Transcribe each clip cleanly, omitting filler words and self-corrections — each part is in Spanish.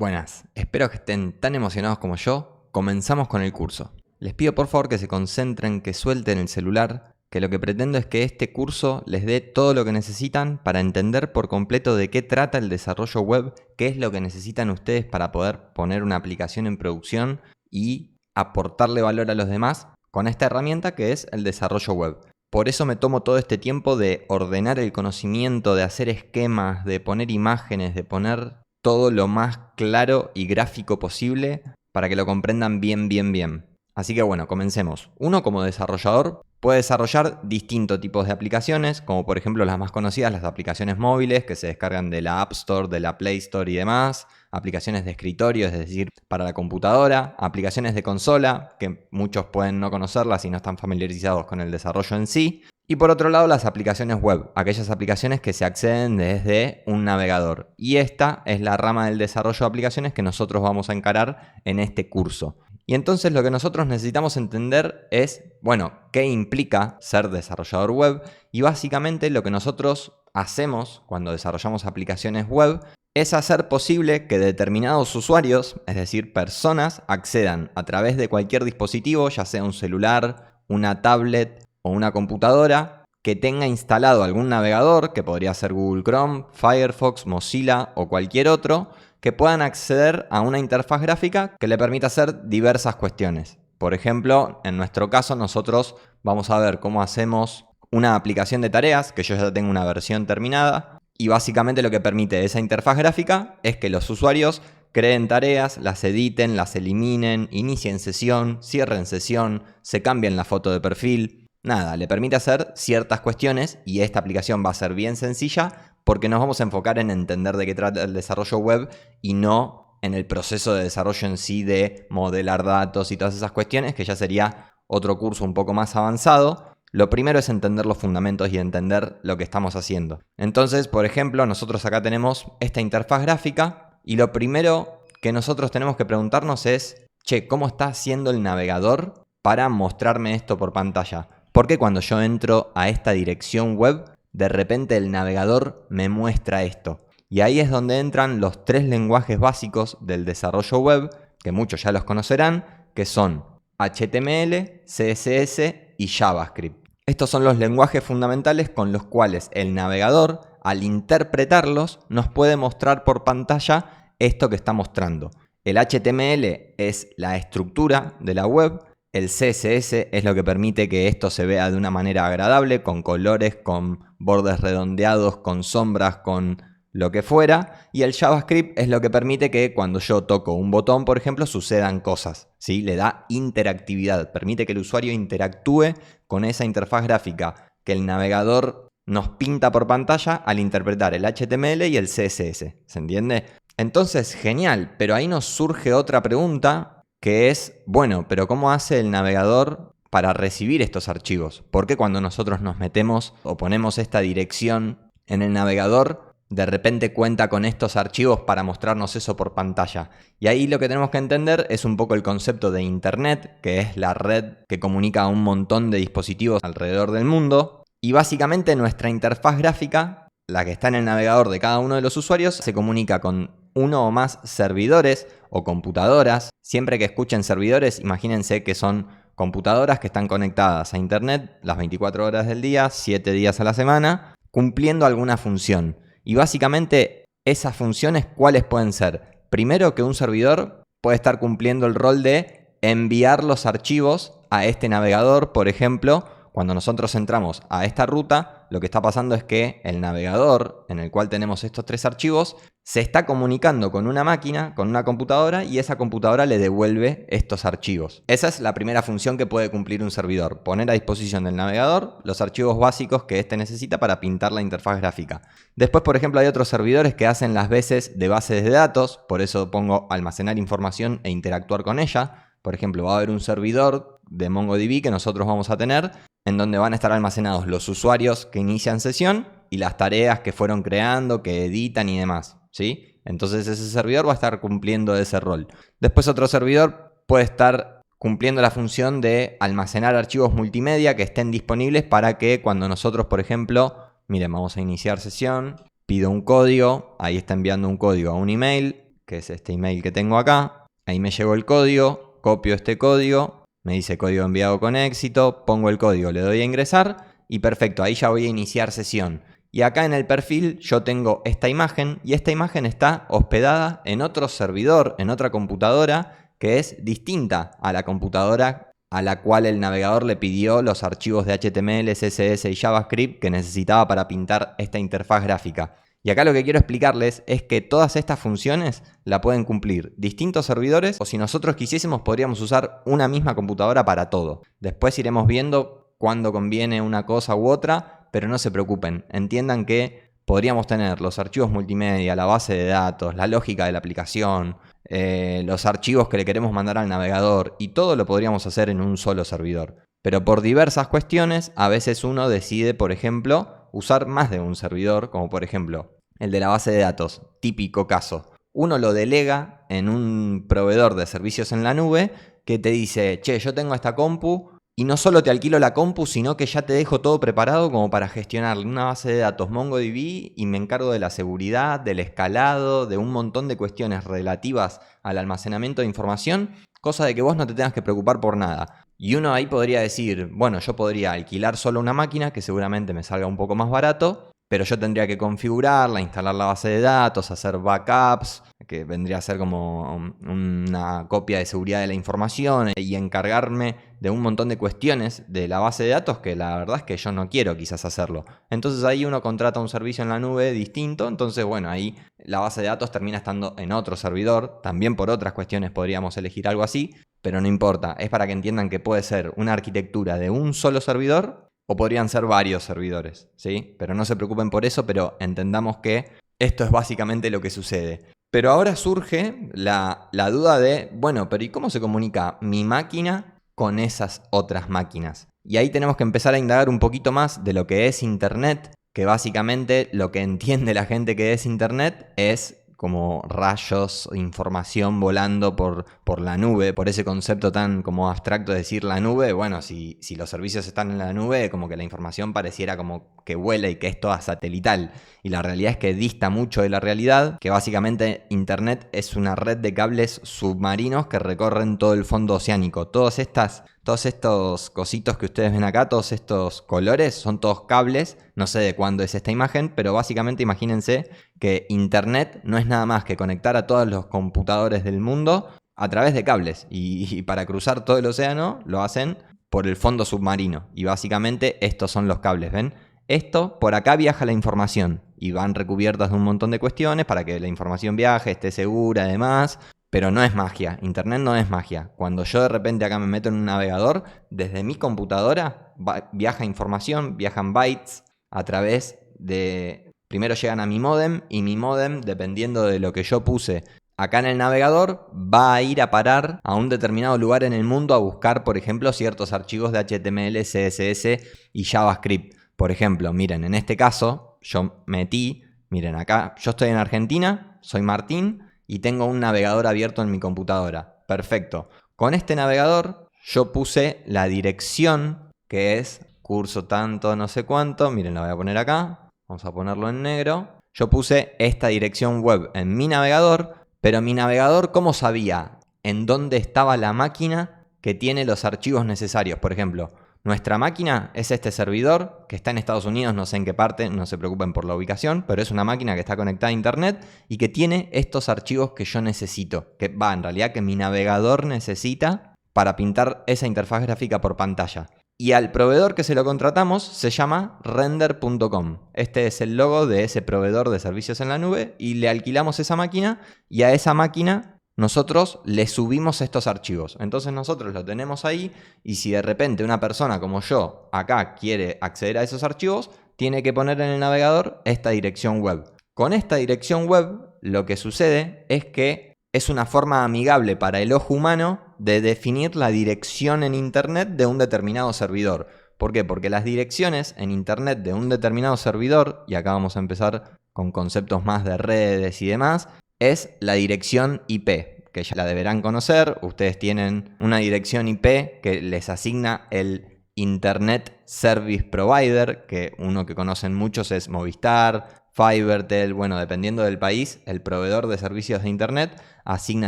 Buenas, espero que estén tan emocionados como yo. Comenzamos con el curso. Les pido por favor que se concentren, que suelten el celular, que lo que pretendo es que este curso les dé todo lo que necesitan para entender por completo de qué trata el desarrollo web, qué es lo que necesitan ustedes para poder poner una aplicación en producción y aportarle valor a los demás con esta herramienta que es el desarrollo web. Por eso me tomo todo este tiempo de ordenar el conocimiento, de hacer esquemas, de poner imágenes, de poner todo lo más claro y gráfico posible para que lo comprendan bien. Así que bueno, comencemos. Uno como desarrollador puede desarrollar distintos tipos de aplicaciones, como por ejemplo las más conocidas, las aplicaciones móviles que se descargan de la App Store, de la Play Store y demás, aplicaciones de escritorio, es decir, para la computadora, aplicaciones de consola, que muchos pueden no conocerlas y no están familiarizados con el desarrollo en sí. Y por otro lado, las aplicaciones web, aquellas aplicaciones que se acceden desde un navegador. Y esta es la rama del desarrollo de aplicaciones que nosotros vamos a encarar en este curso. Y entonces lo que nosotros necesitamos entender es, bueno, qué implica ser desarrollador web. Y básicamente lo que nosotros hacemos cuando desarrollamos aplicaciones web es hacer posible que determinados usuarios, es decir, personas, accedan a través de cualquier dispositivo, ya sea un celular, una tablet o una computadora que tenga instalado algún navegador, que podría ser Google Chrome, Firefox, Mozilla o cualquier otro, que puedan acceder a una interfaz gráfica que le permita hacer diversas cuestiones. Por ejemplo, en nuestro caso nosotros vamos a ver cómo hacemos una aplicación de tareas, que yo ya tengo una versión terminada, y básicamente lo que permite esa interfaz gráfica es que los usuarios creen tareas, las editen, las eliminen, inicien sesión, cierren sesión, se cambien la foto de perfil. Nada, le permite hacer ciertas cuestiones y esta aplicación va a ser bien sencilla porque nos vamos a enfocar en entender de qué trata el desarrollo web y no en el proceso de desarrollo en sí de modelar datos y todas esas cuestiones, que ya sería otro curso un poco más avanzado. Lo primero es entender los fundamentos y entender lo que estamos haciendo. Entonces, por ejemplo, nosotros acá tenemos esta interfaz gráfica y lo primero que nosotros tenemos que preguntarnos es, ¿cómo está haciendo el navegador para mostrarme esto por pantalla? ¿Por qué cuando yo entro a esta dirección web, de repente el navegador me muestra esto? Y ahí es donde entran los tres lenguajes básicos del desarrollo web, que muchos ya los conocerán, que son HTML, CSS y JavaScript. Estos son los lenguajes fundamentales con los cuales el navegador, al interpretarlos, nos puede mostrar por pantalla esto que está mostrando. El HTML es la estructura de la web. El CSS es lo que permite que esto se vea de una manera agradable, con colores, con bordes redondeados, con sombras, con lo que fuera. Y el JavaScript es lo que permite que cuando yo toco un botón, por ejemplo, sucedan cosas, ¿sí? Le da interactividad, permite que el usuario interactúe con esa interfaz gráfica que el navegador nos pinta por pantalla al interpretar el HTML y el CSS. ¿Se entiende? Entonces, genial, pero ahí nos surge otra pregunta, que es, bueno, pero ¿cómo hace el navegador para recibir estos archivos? ¿Por qué cuando nosotros nos metemos o ponemos esta dirección en el navegador, de repente cuenta con estos archivos para mostrarnos eso por pantalla? Y ahí lo que tenemos que entender es un poco el concepto de Internet, que es la red que comunica a un montón de dispositivos alrededor del mundo. Y básicamente nuestra interfaz gráfica, la que está en el navegador de cada uno de los usuarios, se comunica con uno o más servidores o computadoras. Siempre que escuchen servidores, imagínense que son computadoras que están conectadas a Internet las 24 horas del día, 7 días a la semana, cumpliendo alguna función. Y básicamente esas funciones, ¿cuáles pueden ser? Primero, que un servidor puede estar cumpliendo el rol de enviar los archivos a este navegador. Por ejemplo, cuando nosotros entramos a esta ruta, lo que está pasando es que el navegador en el cual tenemos estos tres archivos se está comunicando con una máquina, con una computadora, y esa computadora le devuelve estos archivos. Esa es la primera función que puede cumplir un servidor: poner a disposición del navegador los archivos básicos que éste necesita para pintar la interfaz gráfica. Después, por ejemplo, hay otros servidores que hacen las veces de bases de datos, por eso pongo almacenar información e interactuar con ella. Por ejemplo, va a haber un servidor de MongoDB que nosotros vamos a tener, en donde van a estar almacenados los usuarios que inician sesión y las tareas que fueron creando, que editan y demás, ¿sí? Entonces ese servidor va a estar cumpliendo ese rol. Después otro servidor puede estar cumpliendo la función de almacenar archivos multimedia que estén disponibles para que cuando nosotros, por ejemplo, miren, vamos a iniciar sesión, pido un código, ahí está enviando un código a un email que es este email que tengo acá. Ahí me llegó el código, copio este código, me dice código enviado con éxito, pongo el código, le doy a ingresar y perfecto, ahí ya voy a iniciar sesión. Y acá en el perfil yo tengo esta imagen y esta imagen está hospedada en otro servidor, en otra computadora que es distinta a la computadora a la cual el navegador le pidió los archivos de HTML, CSS y JavaScript que necesitaba para pintar esta interfaz gráfica. Y acá lo que quiero explicarles es que todas estas funciones la pueden cumplir distintos servidores o si nosotros quisiésemos podríamos usar una misma computadora para todo. Después iremos viendo cuándo conviene una cosa u otra, pero no se preocupen, entiendan que podríamos tener los archivos multimedia, la base de datos, la lógica de la aplicación, los archivos que le queremos mandar al navegador y todo lo podríamos hacer en un solo servidor. Pero por diversas cuestiones, a veces uno decide, por ejemplo, usar más de un servidor, como por ejemplo el de la base de datos, típico caso. Uno lo delega en un proveedor de servicios en la nube que te dice, che, yo tengo esta compu y no solo te alquilo la compu, sino que ya te dejo todo preparado como para gestionar una base de datos MongoDB y me encargo de la seguridad, del escalado, de un montón de cuestiones relativas al almacenamiento de información, cosa de que vos no te tengas que preocupar por nada. Y uno ahí podría decir, bueno, yo podría alquilar solo una máquina que seguramente me salga un poco más barato, pero yo tendría que configurarla, instalar la base de datos, hacer backups, que vendría a ser como una copia de seguridad de la información y encargarme de un montón de cuestiones de la base de datos que la verdad es que yo no quiero quizás hacerlo. Entonces ahí uno contrata un servicio en la nube distinto, entonces bueno, ahí la base de datos termina estando en otro servidor, también por otras cuestiones podríamos elegir algo así, pero no importa, es para que entiendan que puede ser una arquitectura de un solo servidor o podrían ser varios servidores, ¿sí? Pero no se preocupen por eso, pero entendamos que esto es básicamente lo que sucede. Pero ahora surge la duda de, bueno, pero ¿y cómo se comunica mi máquina con esas otras máquinas? Y ahí tenemos que empezar a indagar un poquito más de lo que es Internet, que básicamente lo que entiende la gente que es Internet es como rayos, información volando por la nube, por ese concepto tan como abstracto de decir la nube. Bueno, si los servicios están en la nube, como que la información pareciera como que vuela y que es toda satelital. Y la realidad es que dista mucho de la realidad, que básicamente Internet es una red de cables submarinos que recorren todo el fondo oceánico. Todos estos cositos que ustedes ven acá, todos estos colores, son todos cables. No sé de cuándo es esta imagen, pero básicamente imagínense que Internet no es nada más que conectar a todos los computadores del mundo a través de cables. Y para cruzar todo el océano lo hacen por el fondo submarino. Y básicamente estos son los cables, ¿ven? Esto, por acá viaja la información y van recubiertas de un montón de cuestiones para que la información viaje, esté segura, además. Pero no es magia, Internet no es magia. Cuando yo de repente acá me meto en un navegador, desde mi computadora viaja información, viajan bytes a través de... Primero llegan a mi módem y mi módem, dependiendo de lo que yo puse acá en el navegador, va a ir a parar a un determinado lugar en el mundo a buscar, por ejemplo, ciertos archivos de HTML, CSS y JavaScript. Por ejemplo, miren, en este caso yo metí, miren acá, yo estoy en Argentina, soy Martín, y tengo un navegador abierto en mi computadora. Perfecto. Con este navegador yo puse la dirección que es curso tanto no sé cuánto. Miren, la voy a poner acá. Vamos a ponerlo en negro. Yo puse esta dirección web en mi navegador, pero mi navegador, ¿cómo sabía en dónde estaba la máquina que tiene los archivos necesarios? Por ejemplo, nuestra máquina es este servidor que está en Estados Unidos, no sé en qué parte, no se preocupen por la ubicación, pero es una máquina que está conectada a Internet y que tiene estos archivos que yo necesito, que va en realidad que mi navegador necesita para pintar esa interfaz gráfica por pantalla. Y al proveedor que se lo contratamos se llama render.com. Este es el logo de ese proveedor de servicios en la nube y le alquilamos esa máquina y a esa máquina nosotros le subimos estos archivos. Entonces nosotros lo tenemos ahí y si de repente una persona como yo acá quiere acceder a esos archivos, tiene que poner en el navegador esta dirección web. Con esta dirección web lo que sucede es que es una forma amigable para el ojo humano de definir la dirección en Internet de un determinado servidor. ¿Por qué? Porque las direcciones en Internet de un determinado servidor, y acá vamos a empezar con conceptos más de redes y demás, es la dirección IP, que ya la deberán conocer. Ustedes tienen una dirección IP que les asigna el Internet Service Provider, que uno que conocen muchos es Movistar, Fivertel, bueno, dependiendo del país, el proveedor de servicios de Internet asigna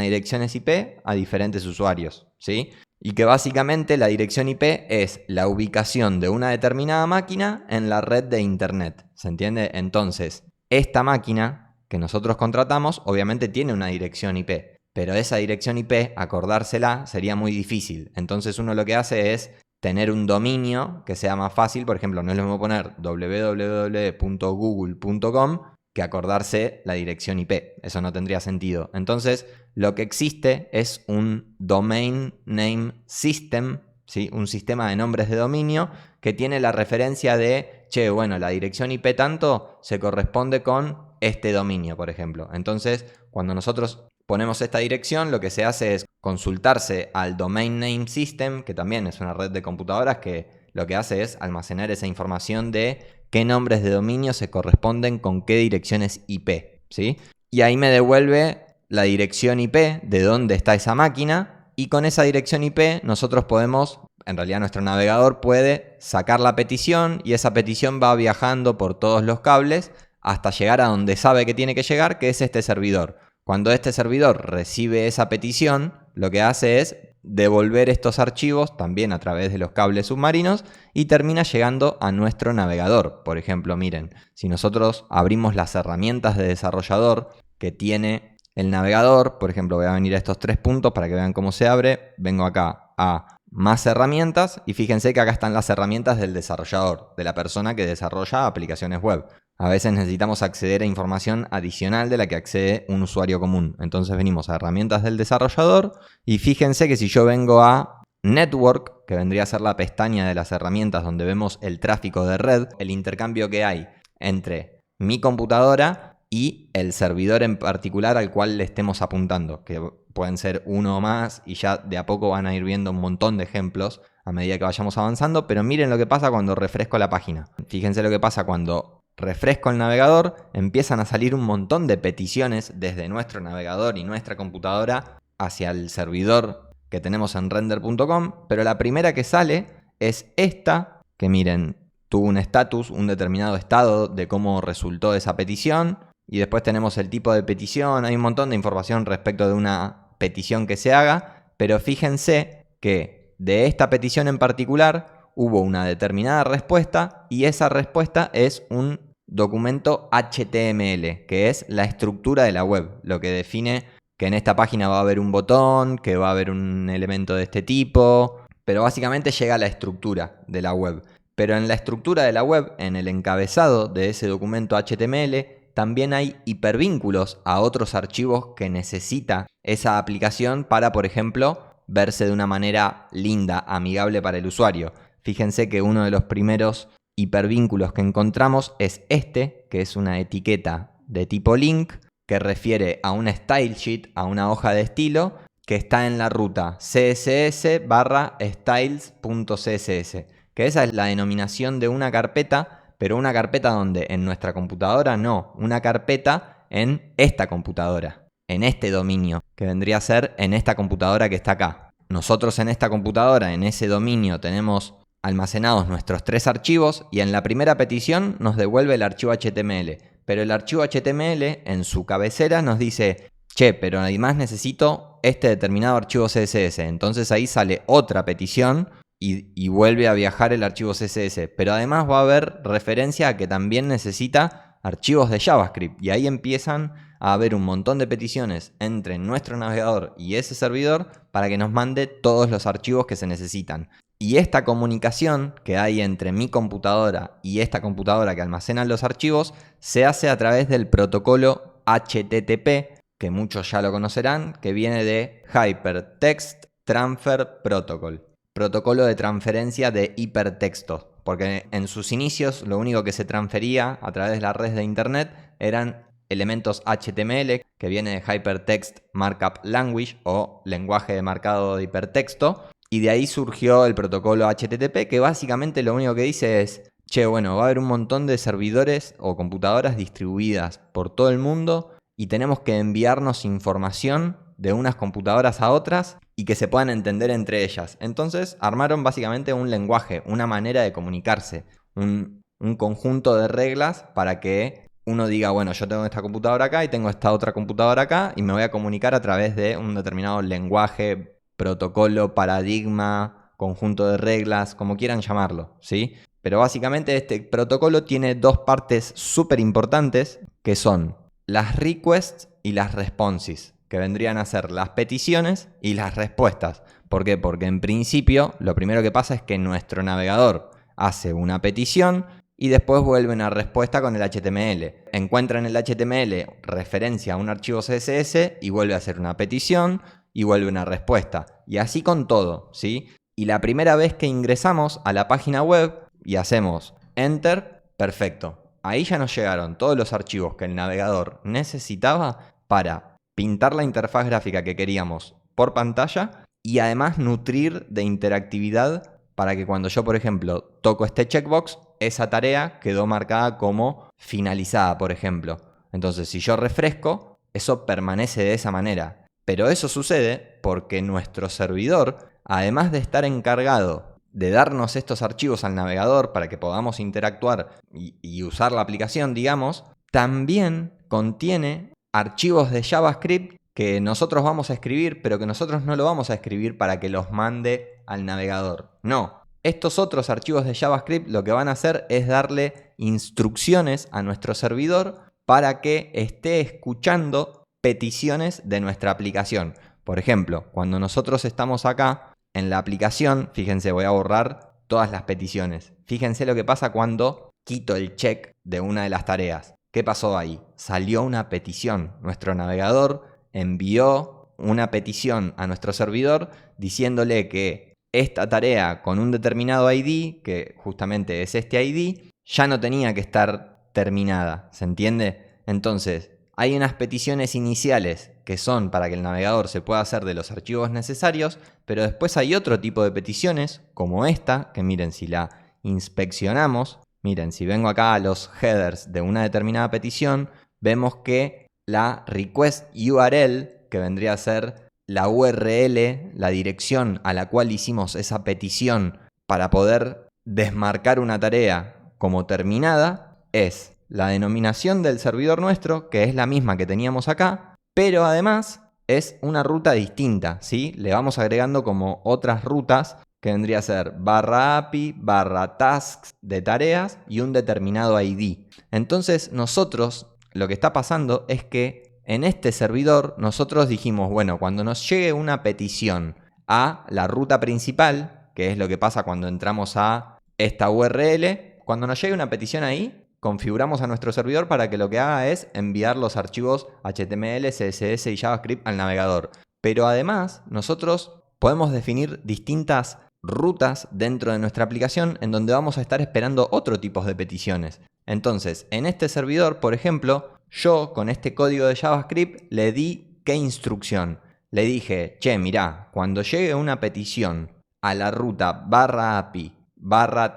direcciones IP a diferentes usuarios, ¿sí? Y que básicamente la dirección IP es la ubicación de una determinada máquina en la red de Internet, ¿se entiende? Entonces, esta máquina que nosotros contratamos obviamente tiene una dirección IP, pero esa dirección IP, acordársela sería muy difícil. Entonces uno lo que hace es tener un dominio que sea más fácil. Por ejemplo, no es lo mismo poner www.google.com que acordarse la dirección IP. Eso no tendría sentido. Entonces, lo que existe es un Domain Name System, ¿sí? Un sistema de nombres de dominio que tiene la referencia de, che, bueno, la dirección IP tanto se corresponde con este dominio, por ejemplo. Entonces, cuando nosotros ponemos esta dirección, lo que se hace es consultarse al Domain Name System, que también es una red de computadoras que lo que hace es almacenar esa información de qué nombres de dominio se corresponden con qué direcciones IP, ¿sí? Y ahí me devuelve la dirección IP de dónde está esa máquina, y con esa dirección IP nosotros podemos, en realidad nuestro navegador puede sacar la petición, y esa petición va viajando por todos los cables hasta llegar a donde sabe que tiene que llegar, que es este servidor. Cuando este servidor recibe esa petición, lo que hace es devolver estos archivos también a través de los cables submarinos y termina llegando a nuestro navegador. Por ejemplo, miren, si nosotros abrimos las herramientas de desarrollador que tiene el navegador, por ejemplo, voy a venir a estos 3 puntos para que vean cómo se abre, vengo acá a más herramientas y fíjense que acá están las herramientas del desarrollador, de la persona que desarrolla aplicaciones web. A veces necesitamos acceder a información adicional de la que accede un usuario común. Entonces venimos a herramientas del desarrollador y fíjense que si yo vengo a Network, que vendría a ser la pestaña de las herramientas donde vemos el tráfico de red, el intercambio que hay entre mi computadora y el servidor en particular al cual le estemos apuntando, que pueden ser uno o más, y ya de a poco van a ir viendo un montón de ejemplos a medida que vayamos avanzando. Pero miren lo que pasa cuando refresco la página. Fíjense lo que pasa cuando refresco el navegador, empiezan a salir un montón de peticiones desde nuestro navegador y nuestra computadora hacia el servidor que tenemos en render.com, pero la primera que sale es esta, que miren, tuvo un estatus, un determinado estado de cómo resultó esa petición, y después tenemos el tipo de petición. Hay un montón de información respecto de una petición que se haga, pero fíjense que de esta petición en particular hubo una determinada respuesta, y esa respuesta es un documento HTML, que es la estructura de la web, lo que define que en esta página va a haber un botón, que va a haber un elemento de este tipo, pero básicamente llega a la estructura de la web. Pero en la estructura de la web, en el encabezado de ese documento HTML, también hay hipervínculos a otros archivos que necesita esa aplicación para, por ejemplo, verse de una manera linda, amigable para el usuario. Fíjense que uno de los primeros hipervínculos que encontramos es este, que es una etiqueta de tipo link, que refiere a una style sheet, a una hoja de estilo, que está en la ruta css/styles.css, que esa es la denominación de una carpeta, pero una carpeta donde en nuestra computadora no, una carpeta en esta computadora, en este dominio, que vendría a ser en esta computadora que está acá. Nosotros en esta computadora, en ese dominio, tenemos almacenados nuestros 3 archivos, y en la primera petición nos devuelve el archivo HTML. Pero el archivo HTML en su cabecera nos dice, che, pero además necesito este determinado archivo CSS. Entonces ahí sale otra petición y vuelve a viajar el archivo CSS. Pero además va a haber referencia a que también necesita archivos de JavaScript. Y ahí empiezan a haber un montón de peticiones entre nuestro navegador y ese servidor para que nos mande todos los archivos que se necesitan. Y esta comunicación que hay entre mi computadora y esta computadora que almacena los archivos se hace a través del protocolo HTTP, que muchos ya lo conocerán, que viene de Hypertext Transfer Protocol, protocolo de transferencia de hipertexto, porque en sus inicios lo único que se transfería a través de la red de internet eran elementos HTML, que viene de Hypertext Markup Language, o lenguaje de marcado de hipertexto. Y de ahí surgió el protocolo HTTP, que básicamente lo único que dice es, che, bueno, va a haber un montón de servidores o computadoras distribuidas por todo el mundo y tenemos que enviarnos información de unas computadoras a otras y que se puedan entender entre ellas. Entonces armaron básicamente un lenguaje, una manera de comunicarse, un conjunto de reglas para que uno diga, bueno, yo tengo esta computadora acá y tengo esta otra computadora acá y me voy a comunicar a través de un determinado lenguaje, protocolo, paradigma, conjunto de reglas, como quieran llamarlo, ¿sí? Pero básicamente este protocolo tiene dos partes súper importantes que son las requests y las responses, que vendrían a ser las peticiones y las respuestas. ¿Por qué? Porque en principio lo primero que pasa es que nuestro navegador hace una petición y después vuelve una respuesta con el HTML. Encuentra en el HTML referencia a un archivo CSS y vuelve a hacer una petición y vuelve una respuesta. Y así con todo, ¿sí? Y la primera vez que ingresamos a la página web y hacemos Enter, perfecto. Ahí ya nos llegaron todos los archivos que el navegador necesitaba para pintar la interfaz gráfica que queríamos por pantalla y además nutrir de interactividad para que cuando yo, por ejemplo, toco este checkbox, esa tarea quedó marcada como finalizada, por ejemplo. Entonces, si yo refresco, eso permanece de esa manera. Pero eso sucede porque nuestro servidor, además de estar encargado de darnos estos archivos al navegador para que podamos interactuar y usar la aplicación, digamos, también contiene archivos de JavaScript que nosotros vamos a escribir, pero que nosotros no lo vamos a escribir para que los mande al navegador. No. Estos otros archivos de JavaScript lo que van a hacer es darle instrucciones a nuestro servidor para que esté escuchando peticiones de nuestra aplicación. Por ejemplo, cuando nosotros estamos acá en la aplicación, fíjense, voy a borrar todas las peticiones. Fíjense lo que pasa cuando quito el check de una de las tareas. ¿Qué pasó ahí? Salió una petición. Nuestro navegador envió una petición a nuestro servidor diciéndole que esta tarea con un determinado ID, que justamente es este ID, ya no tenía que estar terminada. ¿Se entiende? Entonces, hay unas peticiones iniciales que son para que el navegador se pueda hacer de los archivos necesarios, pero después hay otro tipo de peticiones, como esta, que miren, si la inspeccionamos, miren, si vengo acá a los headers de una determinada petición, vemos que la request URL, que vendría a ser la URL, la dirección a la cual hicimos esa petición para poder desmarcar una tarea como terminada, es la denominación del servidor nuestro, que es la misma que teníamos acá, pero además es una ruta distinta, ¿sí? Le vamos agregando como otras rutas que vendría a ser /API, /tasks de tareas y un determinado ID. Entonces nosotros, lo que está pasando es que en este servidor nosotros dijimos, bueno, cuando nos llegue una petición a la ruta principal, que es lo que pasa cuando entramos a esta URL, cuando nos llegue una petición ahí, configuramos a nuestro servidor para que lo que haga es enviar los archivos HTML, CSS y JavaScript al navegador. Pero además, nosotros podemos definir distintas rutas dentro de nuestra aplicación en donde vamos a estar esperando otro tipo de peticiones. Entonces, en este servidor, por ejemplo, yo con este código de JavaScript le di ¿qué instrucción? Le dije, che, mirá, cuando llegue una petición a la ruta /API,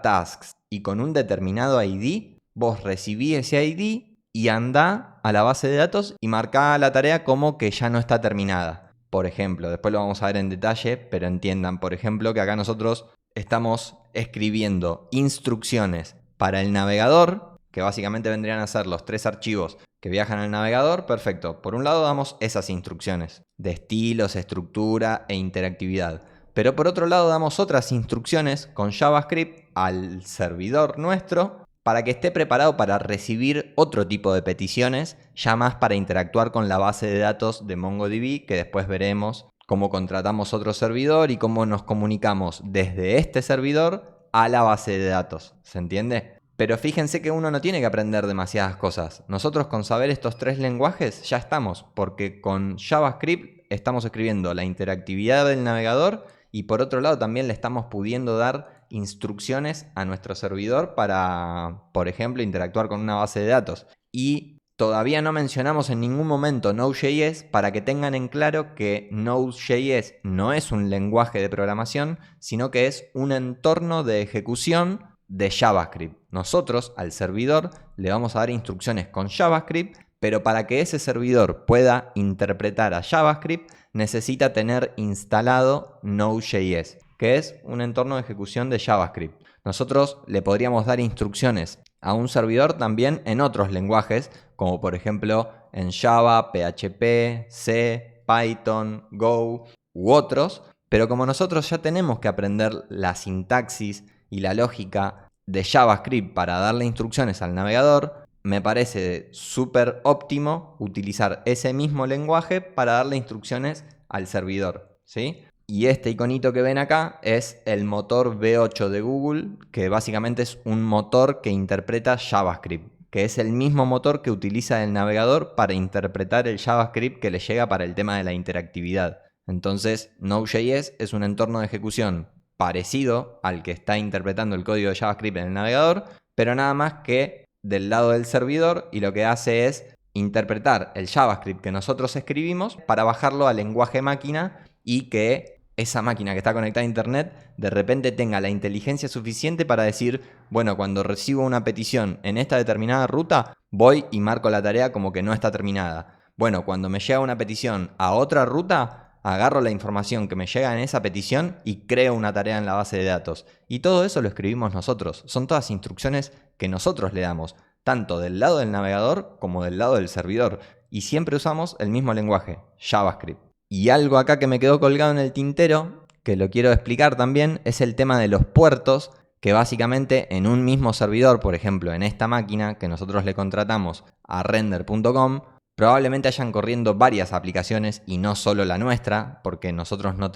/tasks y con un determinado ID, vos recibí ese ID y andá a la base de datos y marcá la tarea como que ya no está terminada. Por ejemplo, después lo vamos a ver en detalle, pero entiendan, por ejemplo, que acá nosotros estamos escribiendo instrucciones para el navegador, que básicamente vendrían a ser los 3 archivos que viajan al navegador. Perfecto. Por un lado damos esas instrucciones de estilos, estructura e interactividad. Pero por otro lado damos otras instrucciones con JavaScript al servidor nuestro para que esté preparado para recibir otro tipo de peticiones, ya más para interactuar con la base de datos de MongoDB, que después veremos cómo contratamos otro servidor y cómo nos comunicamos desde este servidor a la base de datos. ¿Se entiende? Pero fíjense que uno no tiene que aprender demasiadas cosas. Nosotros con saber estos 3 lenguajes ya estamos, porque con JavaScript estamos escribiendo la interactividad del navegador y por otro lado también le estamos pudiendo dar instrucciones a nuestro servidor para, por ejemplo, interactuar con una base de datos. Y todavía no mencionamos en ningún momento Node.js para que tengan en claro que Node.js no es un lenguaje de programación, sino que es un entorno de ejecución de JavaScript. Nosotros al servidor le vamos a dar instrucciones con JavaScript, pero para que ese servidor pueda interpretar a JavaScript necesita tener instalado Node.js, que es un entorno de ejecución de JavaScript. Nosotros le podríamos dar instrucciones a un servidor también en otros lenguajes, como por ejemplo en Java, PHP, C, Python, Go u otros, pero como nosotros ya tenemos que aprender la sintaxis y la lógica de JavaScript para darle instrucciones al navegador, me parece súper óptimo utilizar ese mismo lenguaje para darle instrucciones al servidor, ¿sí? Y este iconito que ven acá es el motor V8 de Google, que básicamente es un motor que interpreta JavaScript, que es el mismo motor que utiliza el navegador para interpretar el JavaScript que le llega para el tema de la interactividad. Entonces, Node.js es un entorno de ejecución parecido al que está interpretando el código de JavaScript en el navegador, pero nada más que del lado del servidor, y lo que hace es interpretar el JavaScript que nosotros escribimos para bajarlo al lenguaje máquina y que esa máquina que está conectada a internet de repente tenga la inteligencia suficiente para decir, bueno, cuando recibo una petición en esta determinada ruta, voy y marco la tarea como que no está terminada. Bueno, cuando me llega una petición a otra ruta, agarro la información que me llega en esa petición y creo una tarea en la base de datos. Y todo eso lo escribimos nosotros. Son todas instrucciones que nosotros le damos, tanto del lado del navegador como del lado del servidor. Y siempre usamos el mismo lenguaje, JavaScript. Y algo acá que me quedó colgado en el tintero, que lo quiero explicar también, es el tema de los puertos, que básicamente en un mismo servidor, por ejemplo en esta máquina que nosotros le contratamos a render.com, probablemente hayan corriendo varias aplicaciones y no solo la nuestra, porque nosotros no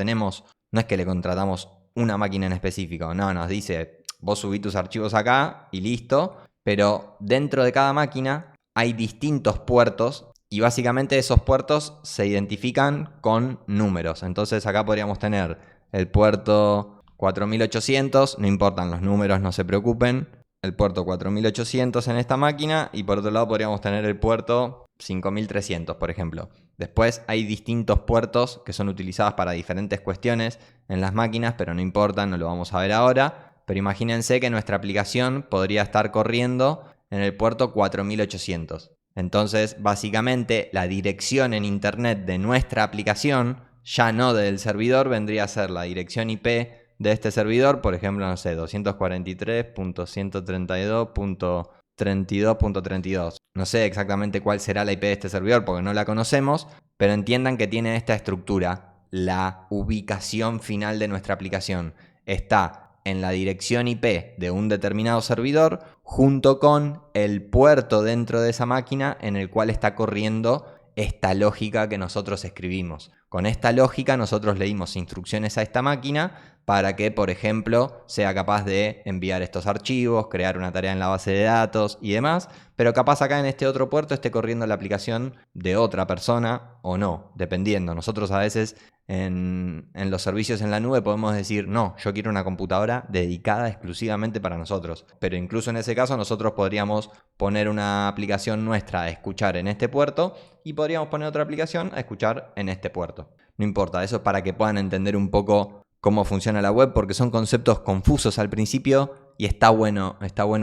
es que le contratamos una máquina en específico, no, nos dice, vos subí tus archivos acá y listo, pero dentro de cada máquina hay distintos puertos y básicamente esos puertos se identifican con números. Entonces acá podríamos tener el puerto 4800, no importan los números, no se preocupen, el puerto 4800 en esta máquina, y por otro lado podríamos tener el puerto 5300, por ejemplo. Después hay distintos puertos que son utilizados para diferentes cuestiones en las máquinas, pero no importa, no lo vamos a ver ahora. Pero imagínense que nuestra aplicación podría estar corriendo en el puerto 4800. Entonces, básicamente, la dirección en internet de nuestra aplicación, ya no del servidor, vendría a ser la dirección IP de este servidor, por ejemplo, no sé, 243.132.32.32. No sé exactamente cuál será la IP de este servidor porque no la conocemos, pero entiendan que tiene esta estructura. La ubicación final de nuestra aplicación está en la dirección IP de un determinado servidor junto con el puerto dentro de esa máquina en el cual está corriendo esta lógica que nosotros escribimos. Con esta lógica nosotros le dimos instrucciones a esta máquina para que, por ejemplo, sea capaz de enviar estos archivos, crear una tarea en la base de datos y demás, pero capaz acá en este otro puerto esté corriendo la aplicación de otra persona o no, dependiendo. Nosotros a veces en los servicios en la nube podemos decir, no, yo quiero una computadora dedicada exclusivamente para nosotros. Pero incluso en ese caso nosotros podríamos poner una aplicación nuestra a escuchar en este puerto y podríamos poner otra aplicación a escuchar en este puerto. No importa, eso es para que puedan entender un poco cómo funciona la web, porque son conceptos confusos al principio y está bueno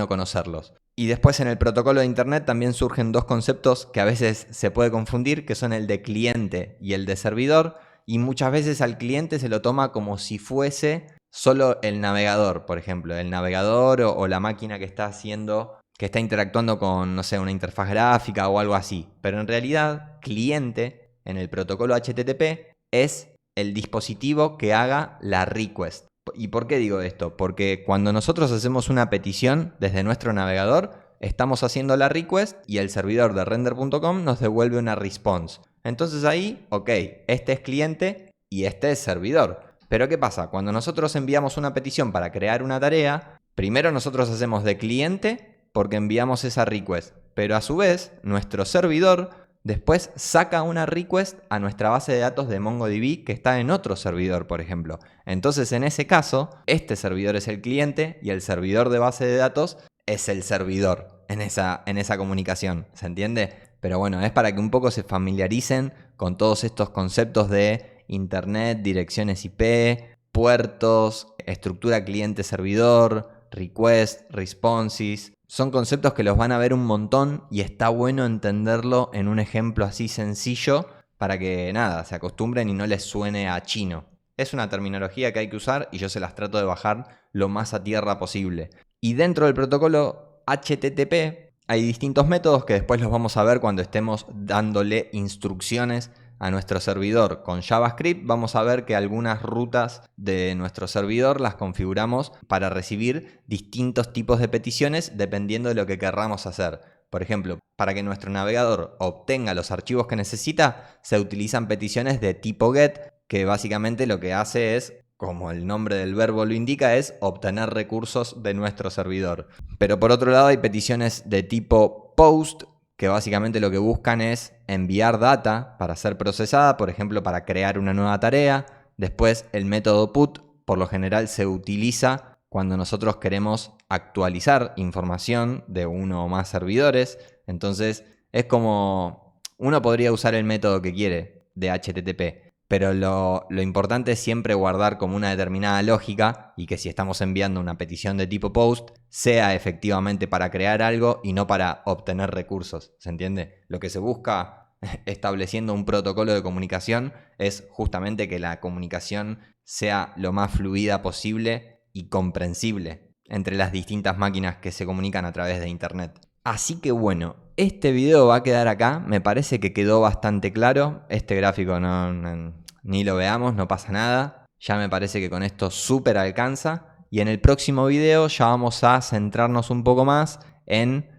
conocerlos. Y después en el protocolo de internet también surgen dos conceptos que a veces se puede confundir, que son el de cliente y el de servidor, y muchas veces al cliente se lo toma como si fuese solo el navegador, por ejemplo, el navegador o la máquina que está interactuando con, no sé, una interfaz gráfica o algo así. Pero en realidad, cliente en el protocolo HTTP es el dispositivo que haga la request. ¿Y por qué digo esto? Porque cuando nosotros hacemos una petición desde nuestro navegador, estamos haciendo la request y el servidor de render.com nos devuelve una response. Entonces ahí, ok, este es cliente y este es servidor. Pero ¿qué pasa? Cuando nosotros enviamos una petición para crear una tarea, primero nosotros hacemos de cliente porque enviamos esa request. Pero a su vez, nuestro servidor después saca una request a nuestra base de datos de MongoDB que está en otro servidor, por ejemplo. Entonces, en ese caso, este servidor es el cliente y el servidor de base de datos es el servidor en esa comunicación. ¿Se entiende? Pero bueno, es para que un poco se familiaricen con todos estos conceptos de internet, direcciones IP, puertos, estructura cliente-servidor, request, responses. Son conceptos que los van a ver un montón y está bueno entenderlo en un ejemplo así sencillo para que nada, se acostumbren y no les suene a chino. Es una terminología que hay que usar y yo se las trato de bajar lo más a tierra posible. Y dentro del protocolo HTTP, hay distintos métodos que después los vamos a ver cuando estemos dándole instrucciones a nuestro servidor con JavaScript. Vamos a ver que algunas rutas de nuestro servidor las configuramos para recibir distintos tipos de peticiones dependiendo de lo que querramos hacer. Por ejemplo, para que nuestro navegador obtenga los archivos que necesita, se utilizan peticiones de tipo GET, que básicamente lo que hace es, como el nombre del verbo lo indica, es obtener recursos de nuestro servidor. Pero por otro lado hay peticiones de tipo POST, que básicamente lo que buscan es enviar data para ser procesada, por ejemplo, para crear una nueva tarea. Después el método PUT, por lo general, se utiliza cuando nosotros queremos actualizar información de uno o más servidores. Entonces es como, uno podría usar el método que quiere de HTTP, pero lo importante es siempre guardar como una determinada lógica y que si estamos enviando una petición de tipo POST, sea efectivamente para crear algo y no para obtener recursos. ¿Se entiende? Lo que se busca estableciendo un protocolo de comunicación es justamente que la comunicación sea lo más fluida posible y comprensible entre las distintas máquinas que se comunican a través de Internet. Así que bueno, este video va a quedar acá. Me parece que quedó bastante claro. Este gráfico ni lo veamos, no pasa nada. Ya me parece que con esto súper alcanza. Y en el próximo video ya vamos a centrarnos un poco más en,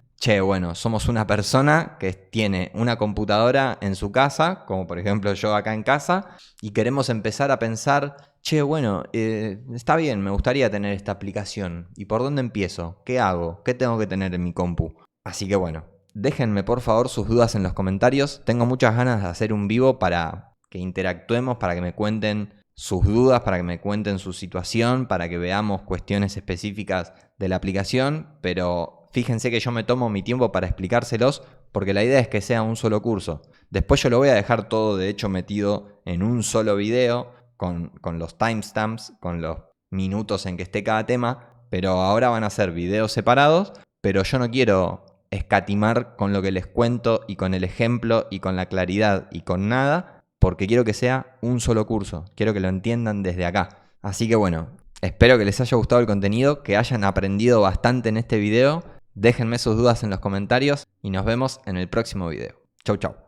bueno, somos una persona que tiene una computadora en su casa, como por ejemplo yo acá en casa, y queremos empezar a pensar, bueno, está bien, me gustaría tener esta aplicación. ¿Y por dónde empiezo? ¿Qué hago? ¿Qué tengo que tener en mi compu? Así que bueno, déjenme por favor sus dudas en los comentarios. Tengo muchas ganas de hacer un vivo para que interactuemos, para que me cuenten sus dudas, para que me cuenten su situación, para que veamos cuestiones específicas de la aplicación. Pero fíjense que yo me tomo mi tiempo para explicárselos porque la idea es que sea un solo curso. Después yo lo voy a dejar todo de hecho metido en un solo video con los timestamps, con los minutos en que esté cada tema. Pero ahora van a ser videos separados, pero yo no quiero escatimar con lo que les cuento y con el ejemplo y con la claridad y con nada, porque quiero que sea un solo curso, quiero que lo entiendan desde acá. Así que bueno, espero que les haya gustado el contenido, que hayan aprendido bastante en este video. Déjenme sus dudas en los comentarios y nos vemos en el próximo video. Chau chau.